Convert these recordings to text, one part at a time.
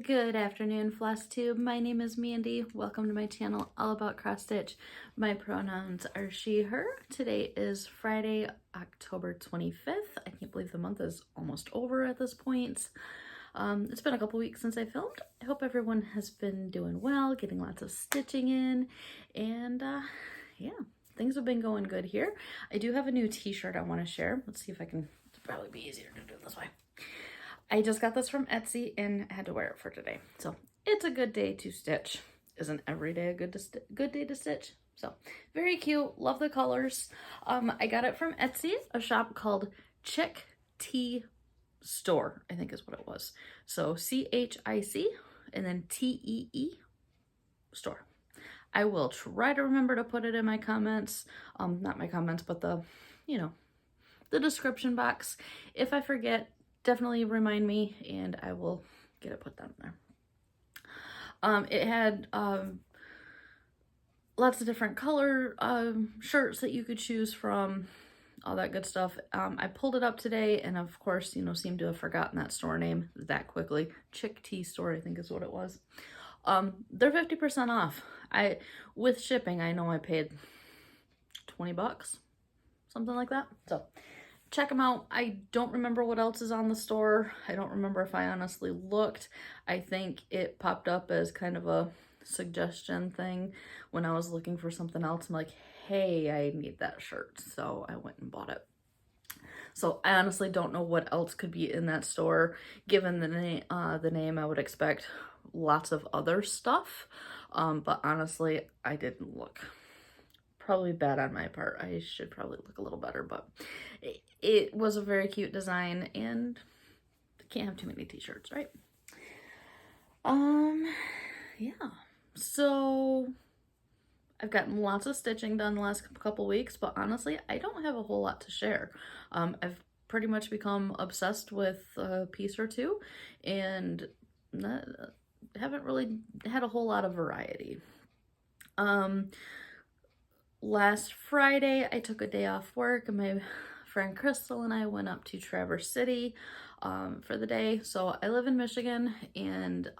Good afternoon, Flosstube. My name is Mandy. Welcome to my channel, all about cross stitch. My pronouns are she, her. Today is Friday, October 25th. I can't believe the month is almost over at this point. It's been a couple weeks since I filmed. I hope everyone has been doing well, getting lots of stitching in, and yeah, things have been going good here. I do have a new t-shirt I want to share. Let's see if I can, it'll probably be easier to do it this way. I just got this from Etsy and had to wear it for today. So it's a good day to stitch. Isn't every day a good day to stitch? So very cute. Love the colors. I got it from Etsy, a shop called Chick T Store, I think is what it was. So CHIC and then TEE store. I will try to remember to put it in my comments. Not my comments, but the description box. If I forget, definitely remind me and I will get it put down there. It had lots of different color shirts that you could choose from, all that good stuff. I pulled it up today and of course, seemed to have forgotten that store name that quickly. Chick T Store, I think is what it was. They're 50% off. With shipping, I know I paid 20 bucks, something like that. So check them out. I don't remember what else is on the store. I don't remember if I honestly looked. I think it popped up as kind of a suggestion thing when I was looking for something else. I'm like, hey, I need that shirt. So I went and bought it. So I honestly don't know what else could be in that store. Given the name, I would expect lots of other stuff. But honestly, I didn't look. Probably bad on my part. I should probably look a little better, but it was a very cute design and can't have too many t-shirts, right? Yeah. So I've gotten lots of stitching done the last couple weeks, but honestly, I don't have a whole lot to share. I've pretty much become obsessed with a piece or two and haven't really had a whole lot of variety. Last Friday, I took a day off work and my friend Crystal and I went up to Traverse City for the day. So I live in Michigan and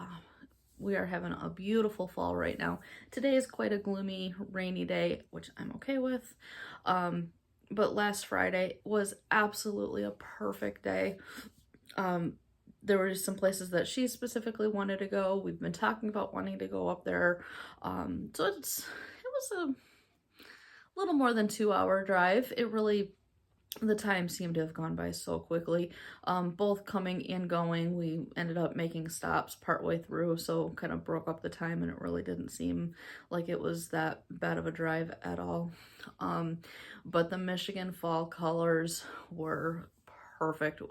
we are having a beautiful fall right now. Today is quite a gloomy, rainy day, which I'm okay with. But last Friday was absolutely a perfect day. There were some places that she specifically wanted to go. We've been talking about wanting to go up there. So it was a little more than 2-hour drive. The time seemed to have gone by so quickly. Both coming and going, we ended up making stops partway through, so kind of broke up the time and it really didn't seem like it was that bad of a drive at all. But the Michigan fall colors were perfect.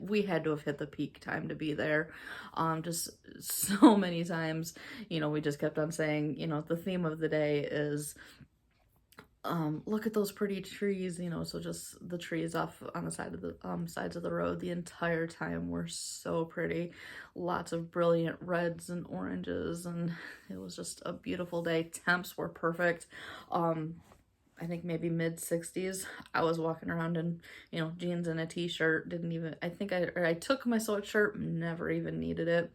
We had to have hit the peak time to be there. Just so many times, we just kept on saying, the theme of the day is look at those pretty trees, so just the trees off on the side of the sides of the road the entire time were so pretty. Lots of brilliant reds and oranges, and it was just a beautiful day. Temps were perfect. I think maybe mid 60s. I was walking around in, jeans and a t-shirt. I took my sweatshirt, never even needed it.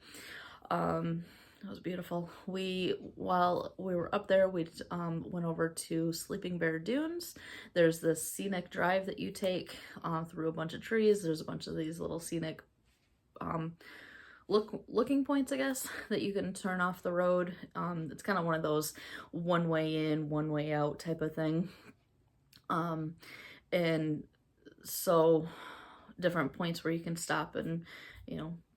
It was beautiful. While we were up there, we went over to Sleeping Bear Dunes. There's this scenic drive that you take through a bunch of trees. There's a bunch of these little scenic looking points, I guess, that you can turn off the road. It's kind of one of those one way in, one way out type of thing. And so different points where you can stop and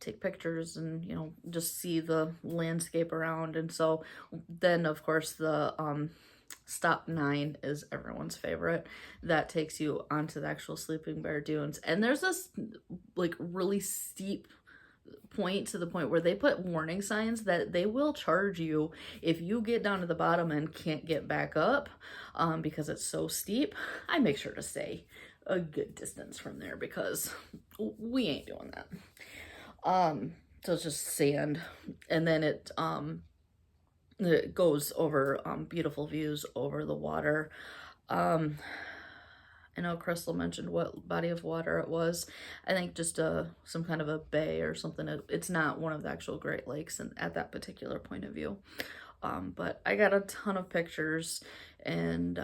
take pictures and just see the landscape around. And so then of course the stop 9 is everyone's favorite. That takes you onto the actual Sleeping Bear Dunes, and there's this like really steep point, to the point where they put warning signs that they will charge you if you get down to the bottom and can't get back up, because it's so steep. I make sure to stay a good distance from there because we ain't doing that. So it's just sand, and then it goes over beautiful views over the water. I know Crystal mentioned what body of water it was. I think just some kind of a bay or something. It's not one of the actual Great Lakes and at that particular point of view. But I got a ton of pictures, and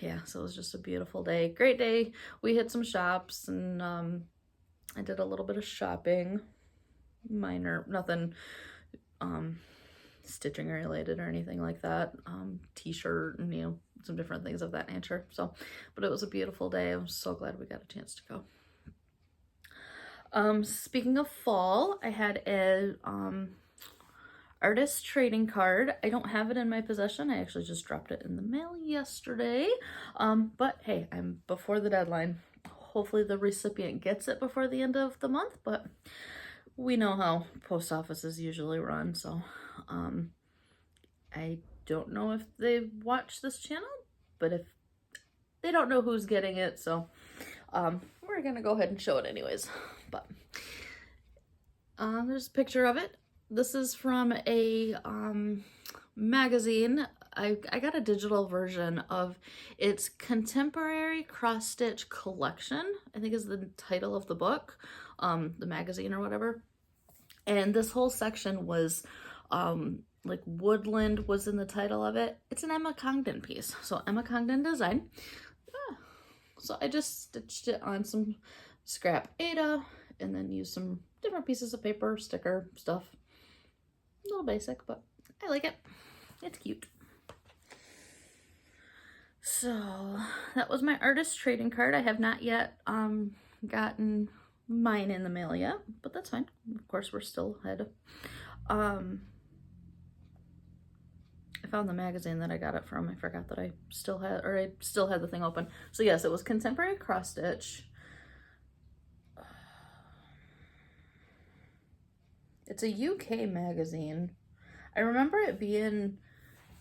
yeah, so it was just a beautiful day. Great day. We hit some shops, and I did a little bit of shopping. Minor, nothing stitching related or anything like that. T-shirt and, you know, some different things of that nature. So, but it was a beautiful day. I'm so glad we got a chance to go. Speaking of fall, I had a artist trading card. I don't have it in my possession. I actually just dropped it in the mail yesterday. But hey, I'm before the deadline. Hopefully the recipient gets it before the end of the month, but we know how post offices usually run, so I don't know if they watch this channel, but if they don't know who's getting it, so we're gonna go ahead and show it anyways. But there's a picture of it. This is from a magazine. I got a digital version of its Contemporary Cross Stitch Collection, I think is the title of the book, the magazine or whatever. And this whole section was like woodland was in the title of it. It's an Emma Congdon piece. So Emma Congdon design. Yeah. So I just stitched it on some scrap Aida and then used some different pieces of paper, sticker stuff. A little basic, but I like it. It's cute. So that was my artist trading card. I have not yet gotten mine in the mail yet, but that's fine. Of course, we're still ahead. I found the magazine that I got it from. I forgot that I still had the thing open. So yes, it was Contemporary Cross Stitch. It's a UK magazine. I remember it being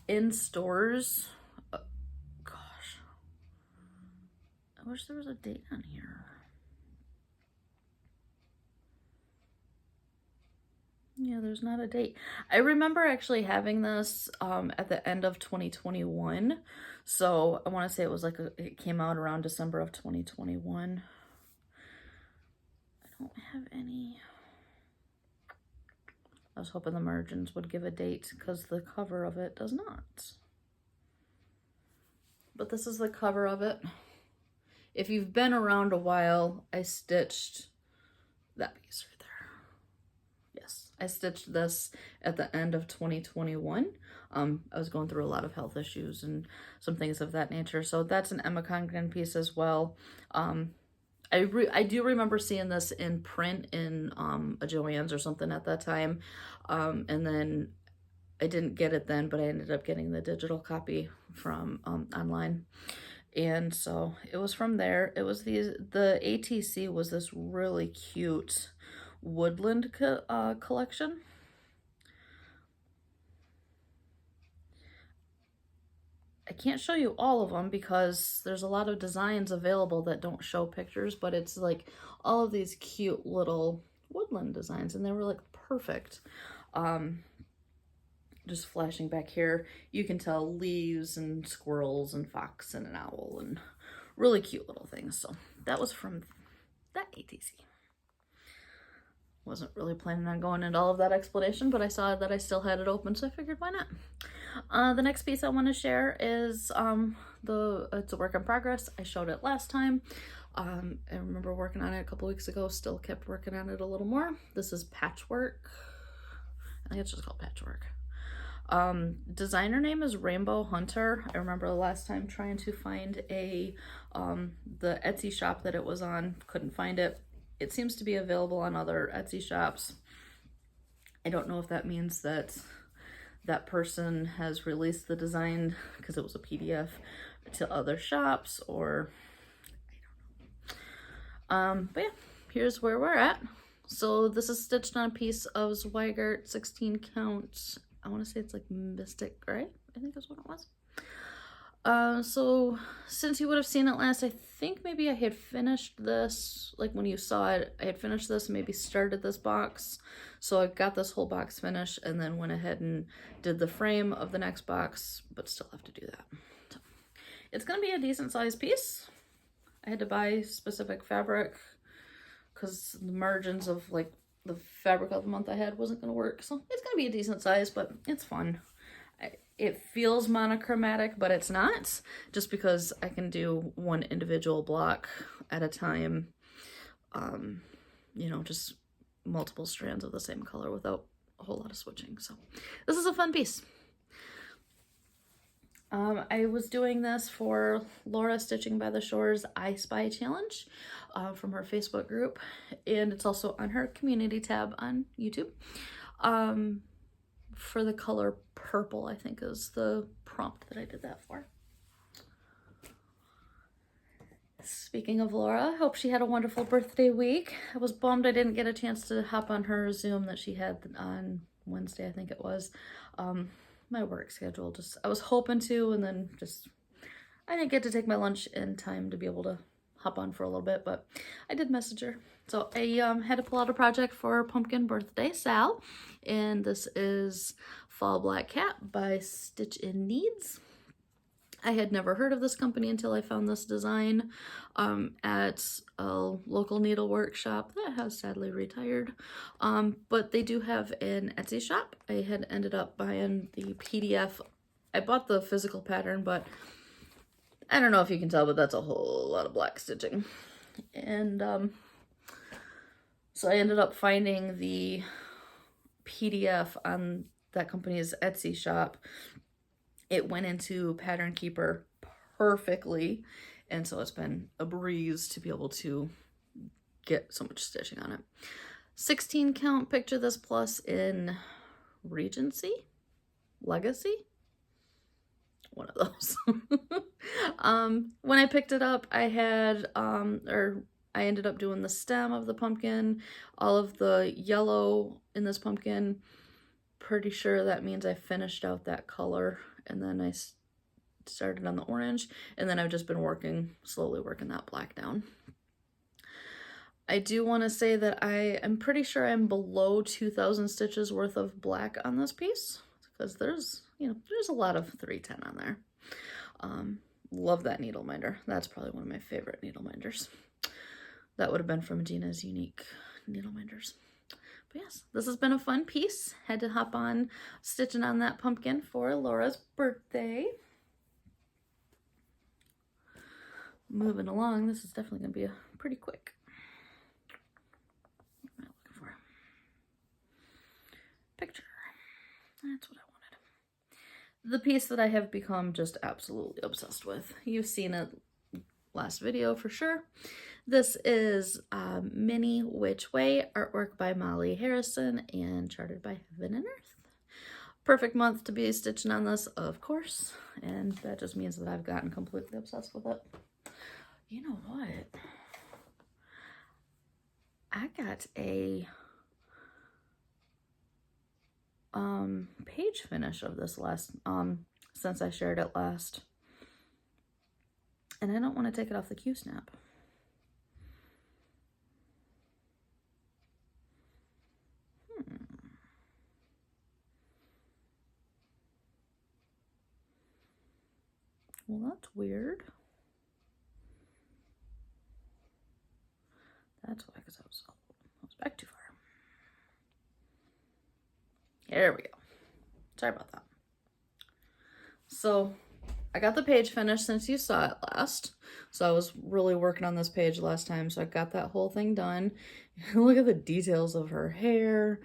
in stores. Gosh, I wish there was a date on here. Yeah, there's not a date. I remember actually having this at the end of 2021. So I want to say it was like it came out around December of 2021. I don't have any. I was hoping the margins would give a date because the cover of it does not. But this is the cover of it. If you've been around a while, I stitched that piece right there. Yes, I stitched this at the end of 2021. I was going through a lot of health issues and some things of that nature. So that's an Emma Congdon piece as well. I do remember seeing this in print in a Joann's or something at that time. And then I didn't get it then, but I ended up getting the digital copy from online. And so it was from there. It was the ATC was this really cute woodland collection. I can't show you all of them because there's a lot of designs available that don't show pictures, but it's like all of these cute little woodland designs, and they were like perfect. Just flashing back here, you can tell leaves and squirrels and fox and an owl and really cute little things. So that was from that ATC. Wasn't really planning on going into all of that explanation, but I saw that I still had it open, so I figured why not. The next piece I want to share is it's a work in progress. I showed it last time. I remember working on it a couple weeks ago, still kept working on it a little more. This is Patchwork. I think it's just called Patchwork. Designer name is Rainbow Hunter. I remember the last time trying to find the Etsy shop that it was on, couldn't find it. It seems to be available on other Etsy shops. I don't know if that means that that person has released the design because it was a PDF to other shops, or I don't know. But yeah, here's where we're at. So this is stitched on a piece of Zweigart 16 count. I want to say it's like Mystic Gray, I think is what it was. So since you would have seen it last, I think maybe I had finished this, like when you saw it, I had finished this, maybe started this box. So I got this whole box finished and then went ahead and did the frame of the next box, but still have to do that. So it's going to be a decent sized piece. I had to buy specific fabric because the margins of like the fabric of the month I had wasn't going to work. So it's going to be a decent size, but it's fun. It feels monochromatic, but it's not, just because I can do one individual block at a time. You know, just multiple strands of the same color without a whole lot of switching. So this is a fun piece. I was doing this for Laura Stitching by the Shore's I Spy Challenge from her Facebook group, and it's also on her community tab on YouTube. For the color purple, I think is the prompt that I did that for. Speaking of Laura, hope she had a wonderful birthday week. I was bummed I didn't get a chance to hop on her Zoom that she had on Wednesday, I think it was. My work schedule, just, I was hoping to, and then just, I didn't get to take my lunch in time to be able to hop on for a little bit, but I did message her. So I had to pull out a project for Pumpkin Birthday Sal, and this is Fall Black Cat by Stitch in Needs. I had never heard of this company until I found this design at a local needle workshop that has sadly retired. But they do have an Etsy shop. I had ended up buying the PDF. I bought the physical pattern, but I don't know if you can tell, but that's a whole lot of black stitching. And so I ended up finding the PDF on that company's Etsy shop. It went into Pattern Keeper perfectly, and so it's been a breeze to be able to get so much stitching on it. 16 count Picture This Plus in Regency? Legacy? One of those. When I picked it up, I had, I ended up doing the stem of the pumpkin, all of the yellow in this pumpkin. Pretty sure that means I finished out that color, and then I started on the orange, and then I've just been slowly working that black down. I do want to say that I am pretty sure I'm below 2,000 stitches worth of black on this piece, because there's a lot of 310 on there. Love that needle minder. That's probably one of my favorite needle minders. That would have been from Gina's Unique Needle Minders. But yes, this has been a fun piece. Had to hop on stitching on that pumpkin for Laura's birthday. Moving along, this is definitely going to be a pretty quick. What am I looking for? Picture. That's what I wanted. The piece that I have become just absolutely obsessed with. You've seen it last video for sure. This is Mini Which Way, artwork by Molly Harrison and charted by Heaven and Earth. Perfect month to be stitching on this, of course, and that just means that I've gotten completely obsessed with it. You know what? I got a page finish of this last, since I shared it last. And I don't want to take it off the Q-snap. Well, that's weird. That's why, because I was back too far. There we go. Sorry about that. So I got the page finished since you saw it last. So I was really working on this page last time. So I got that whole thing done. Look at the details of her hair.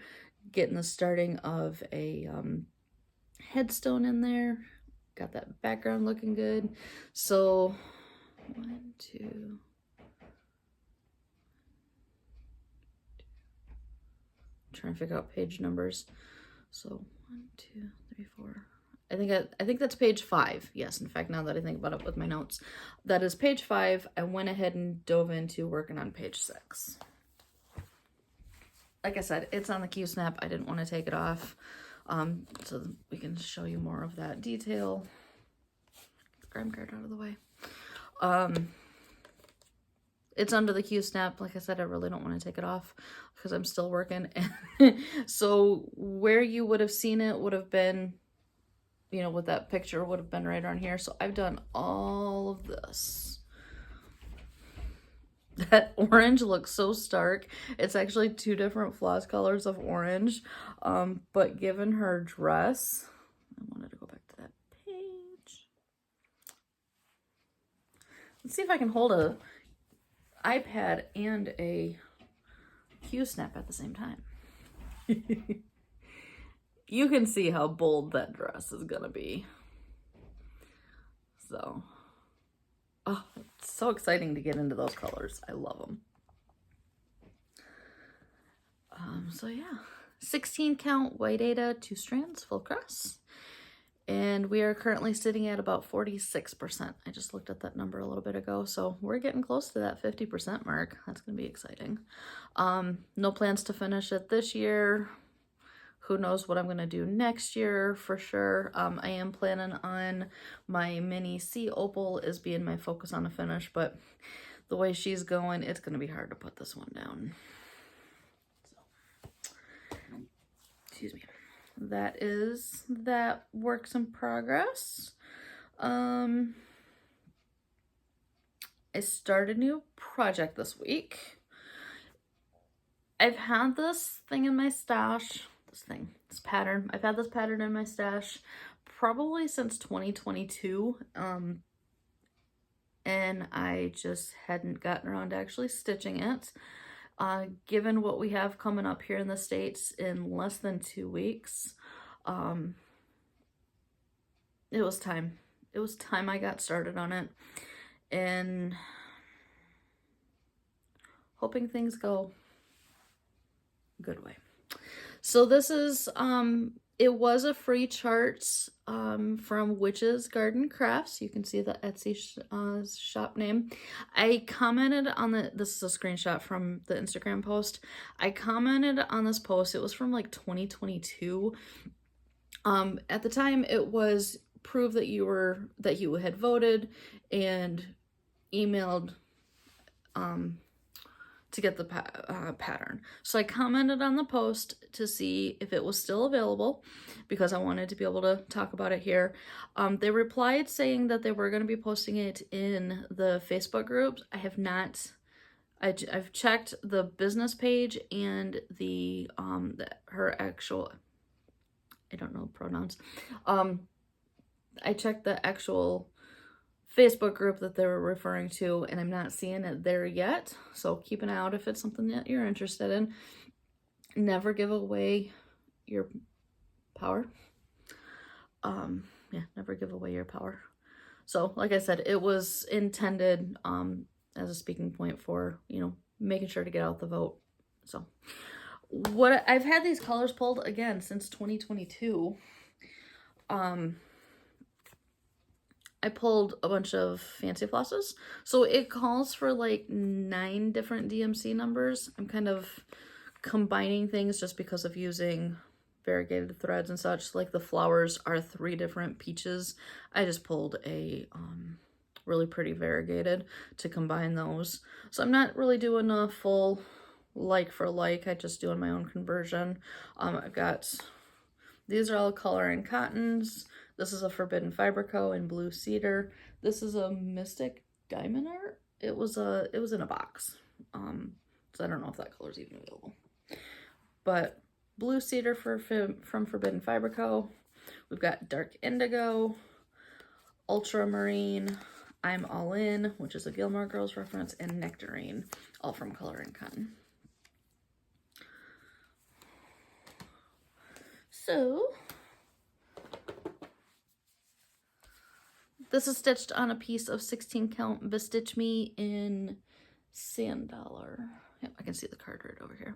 Getting the starting of a headstone in there. Got that background looking good. So 1, 2. Trying to figure out page numbers. So 1, 2, 3, 4. I think that's page 5. Yes, in fact, now that I think about it with my notes, that is page 5. I went ahead and dove into working on page 6. Like I said, it's on the Q-snap. I didn't want to take it off, so we can show you more of that detail. Get the grime card out of the way. It's under the Q-snap. Like I said, I really don't want to take it off because I'm still working. So where you would have seen it would have been, you know, with that picture would have been right around here. So I've done all of this. That orange looks so stark. It's actually two different floss colors of orange. But given her dress, I wanted to go back to that page. Let's see if I can hold a iPad and a Q-snap at the same time. You can see how bold that dress is gonna be. So, oh, it's so exciting to get into those colors. I love them. So yeah, 16 count white Aida, 2 strands, full cross. And we are currently sitting at about 46%. I just looked at that number a little bit ago. So we're getting close to that 50% mark. That's gonna be exciting. No plans to finish it this year. Who knows what I'm gonna do next year for sure. I am planning on my mini sea opal is being my focus on a finish, but the way she's going, it's gonna be hard to put this one down. So, excuse me. That is that works in progress. I started a new project this week. I've had this thing in my stash. This pattern. I've had this pattern in my stash probably since 2022. And I just hadn't gotten around to actually stitching it. Given what we have coming up here in the States in less than 2 weeks, it was time. It was time I got started on it. And hoping things go a good way. So this is, it was a free chart from Witch's Garden Crafts. You can see the Etsy shop name. I commented on this is a screenshot from the Instagram post. I commented on this post. It was from like 2022. At the time it was prove that you had voted and emailed to get the pattern. So I commented on the post to see if it was still available because I wanted to be able to talk about it here. They replied saying that they were going to be posting it in the Facebook groups. I have not. I've checked the business page and her actual, I don't know pronouns. I checked the actual Facebook group that they were referring to, and I'm not seeing it there yet. So keep an eye out if it's something that you're interested in. Never give away your power. Yeah, never give away your power. So like I said, it was intended as a speaking point for, you know, making sure to get out the vote. So what I've had these colors pulled again since 2022. I pulled a bunch of fancy flosses. So it calls for like 9 different DMC numbers. I'm kind of combining things just because of using variegated threads and such. Like the flowers are 3 different peaches. I just pulled a really pretty variegated to combine those. So I'm not really doing a full like for like. I'm just doing my own conversion. I've got, these are all color and cottons. This is a Forbidden Fiber Co. in Blue Cedar. This is a Mystic Diamond Art. It was in a box. So I don't know if that color is even available. But Blue Cedar from Forbidden Fiber Co. We've got Dark Indigo, Ultramarine, I'm All In, which is a Gilmore Girls reference, and Nectarine, all from Color and Cotton. So this is stitched on a piece of 16 count Bestitch Me in Sand Dollar. Yep, I can see the card right over here.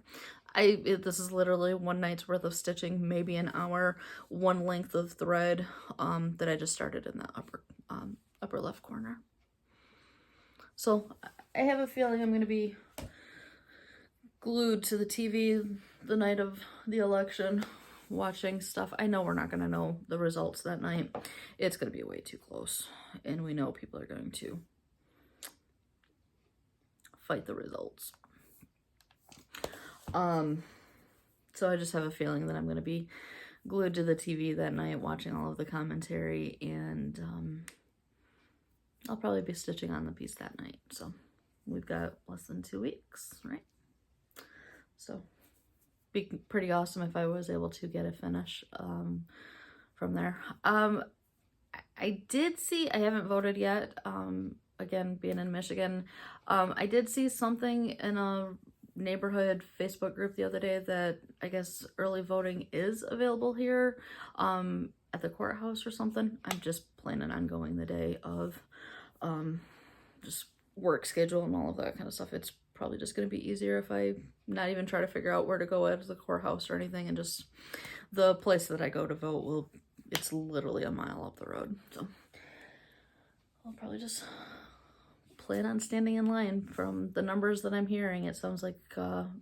This is literally 1 night's worth of stitching, maybe an hour, 1 length of thread that I just started in the upper left corner. So I have a feeling I'm going to be glued to the TV the night of the election, watching stuff. I know we're not going to know the results that night. It's going to be way too close, and we know people are going to fight the results. So I just have a feeling that I'm going to be glued to the TV that night watching all of the commentary, and I'll probably be stitching on the piece that night. So we've got less than 2 weeks, right? So be pretty awesome if I was able to get a finish from there. I did see, I haven't voted yet, again, being in Michigan, I did see something in a neighborhood Facebook group the other day that I guess early voting is available here at the courthouse or something. I'm just planning on going the day of just work schedule and all of that kind of stuff. It's probably just going to be easier if I not even try to figure out where to go at the courthouse or anything, and just the place that I go to vote will, it's literally a mile up the road. So I'll probably just plan on standing in line. From the numbers that I'm hearing, it sounds like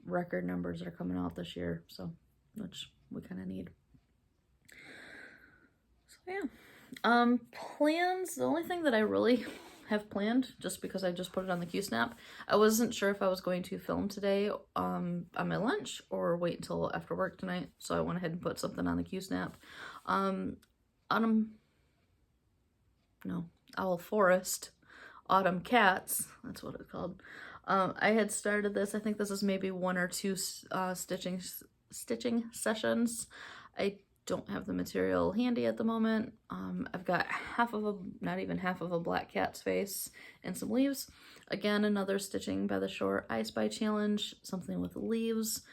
record numbers are coming out this year, so which we kind of need. So yeah, plans, the only thing that I really have planned, just because I just put it on the Q-Snap, I wasn't sure if I was going to film today on my lunch or wait until after work tonight, so I went ahead and put something on the Q-Snap. Owl Forest, Autumn Cats, that's what it's called. I had started this, I think this is maybe 1 or 2 stitching sessions. I don't have the material handy at the moment. I've got not even half of a black cat's face and some leaves. Again, another Stitching by the Shore I Spy challenge, something with leaves.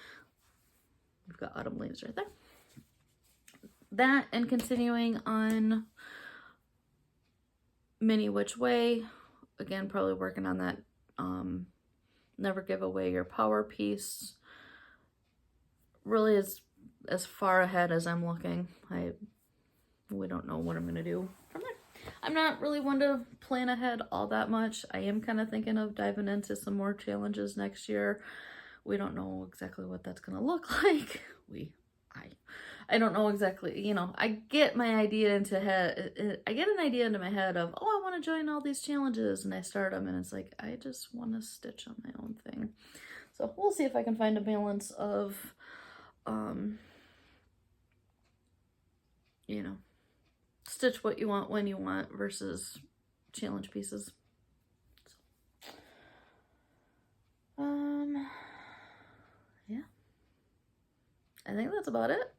We've got autumn leaves right there. That, and continuing on Mini Which Way. Again, probably working on that Never Give Away Your Power piece. Really is as far ahead as I'm looking. We don't know what I'm gonna do from there. I'm not really one to plan ahead all that much. I am kind of thinking of diving into some more challenges next year. We don't know exactly what that's gonna look like. I don't know exactly, you know, I get an idea into my head of, oh, I want to join all these challenges, and I start them and it's like, I just want to stitch on my own thing. So we'll see if I can find a balance of you know, stitch what you want when you want versus challenge pieces. So, yeah, I think that's about it.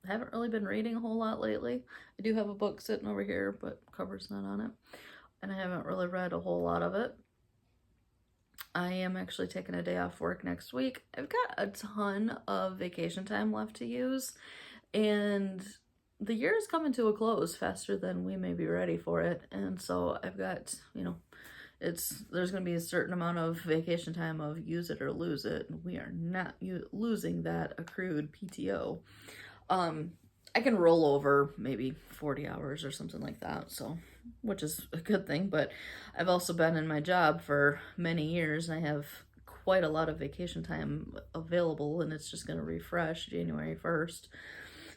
I haven't really been reading a whole lot lately. I do have a book sitting over here, but cover's not on it, and I haven't really read a whole lot of it. I am actually taking a day off work next week. I've got a ton of vacation time left to use, and the year is coming to a close faster than we may be ready for it. And so I've got, you know, there's going to be a certain amount of vacation time of use it or lose it. And we are not losing that accrued PTO. I can roll over maybe 40 hours or something like that, so, which is a good thing. But I've also been in my job for many years, and I have quite a lot of vacation time available, and it's just going to refresh January 1st.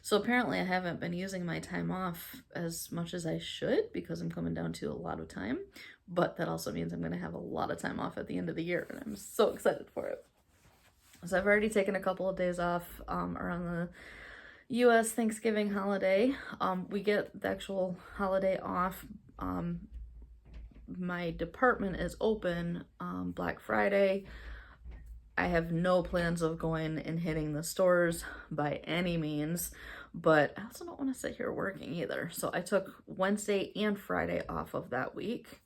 So apparently I haven't been using my time off as much as I should, because I'm coming down to a lot of time, but that also means I'm going to have a lot of time off at the end of the year, and I'm so excited for it. So I've already taken a couple of days off around the U.S. Thanksgiving holiday. We get the actual holiday off. My department is open Black Friday. I have no plans of going and hitting the stores by any means, but I also don't want to sit here working either. So I took Wednesday and Friday off of that week.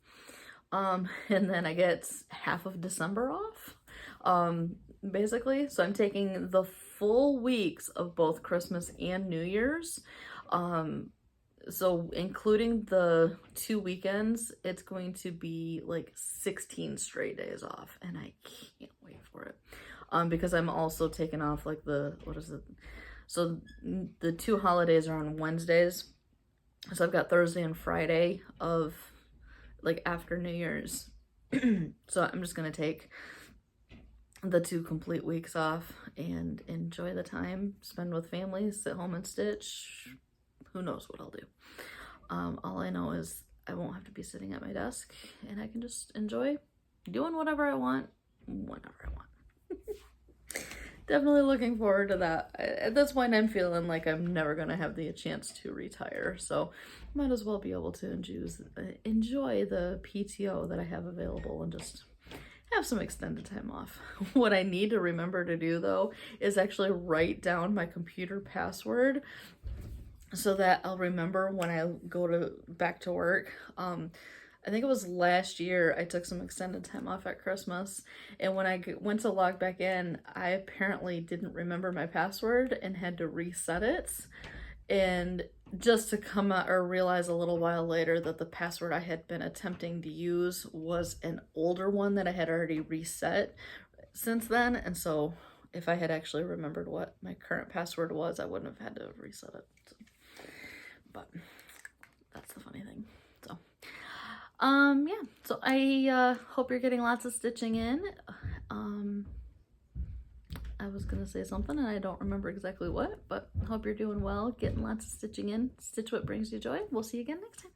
And then I get half of December off, basically. So I'm taking the full weeks of both Christmas and New Year's. So including the 2 weekends, it's going to be like 16 straight days off, and I can't wait for it. Because I'm also taking off like so the 2 holidays are on Wednesdays. So I've got Thursday and Friday of like after New Year's. So I'm just gonna take the 2 complete weeks off and enjoy the time, spend with family, sit home and stitch. Who knows what I'll do. All I know is I won't have to be sitting at my desk, and I can just enjoy doing whatever I want, whenever I want. definitely looking forward to that. At this point, I'm feeling like I'm never going to have the chance to retire, so might as well be able to enjoy the PTO that I have available and just have some extended time off. What I need to remember to do, though, is actually write down my computer password so that I'll remember when I go back to work. I think it was last year I took some extended time off at Christmas, and when I went to log back in, I apparently didn't remember my password and had to reset it. And just to come out or realize a little while later that the password I had been attempting to use was an older one that I had already reset since then. And so if I had actually remembered what my current password was, I wouldn't have had to reset it. So, but that's the funny thing. So yeah, so I hope you're getting lots of stitching in. I was gonna say something and I don't remember exactly what, but hope you're doing well, getting lots of stitching in. Stitch what brings you joy. We'll see you again next time.